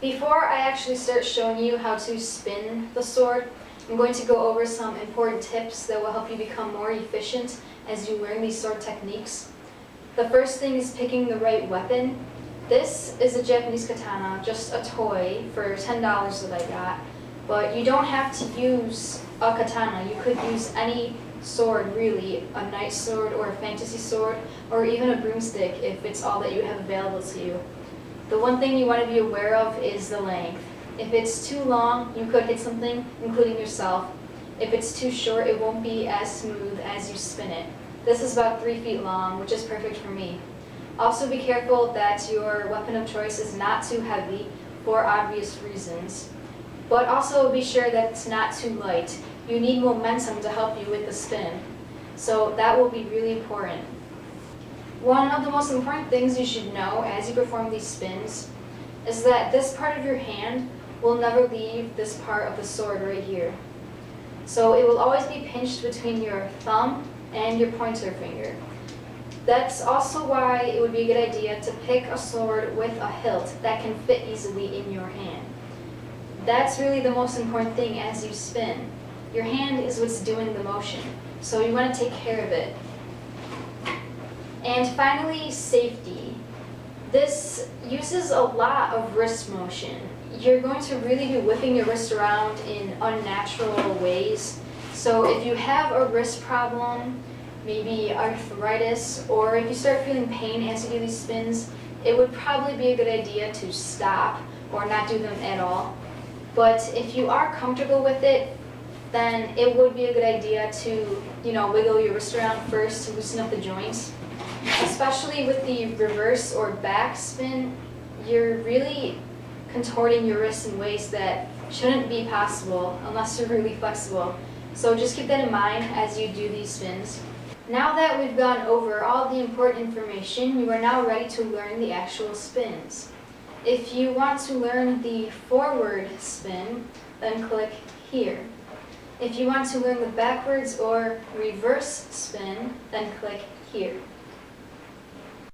Before I actually start showing you how to spin the sword, I'm going to go over some important tips that will help you become more efficient as you learn these sword techniques. The first thing is picking the right weapon. This is a Japanese katana, just a toy for $10 that I got. But you don't have to use a katana. You could use any sword, really, a knight sword or a fantasy sword, or even a broomstick if it's all that you have available to you. The one thing you want to be aware of is the length. If it's too long, you could hit something, including yourself. If it's too short, it won't be as smooth as you spin it. This is about 3 feet long, which is perfect for me. Also be careful that your weapon of choice is not too heavy for obvious reasons. But also be sure that it's not too light. You need momentum to help you with the spin. So that will be really important. One of the most important things you should know as you perform these spins is that this part of your hand will never leave this part of the sword right here. So it will always be pinched between your thumb and your pointer finger. That's also why it would be a good idea to pick a sword with a hilt that can fit easily in your hand. That's really the most important thing as you spin. Your hand is what's doing the motion, so you want to take care of it. And finally, safety. This uses a lot of wrist motion. You're going to really be whipping your wrist around in unnatural ways. So if you have a wrist problem, maybe arthritis, or if you start feeling pain as you do these spins, it would probably be a good idea to stop or not do them at all. But if you are comfortable with it, then it would be a good idea to, wiggle your wrist around first to loosen up the joints. Especially with the reverse or back spin, you're really contorting your wrist in ways that shouldn't be possible unless you're really flexible. So just keep that in mind as you do these spins. Now that we've gone over all the important information, you are now ready to learn the actual spins. If you want to learn the forward spin, then click here. If you want to learn the backwards or reverse spin, then click here.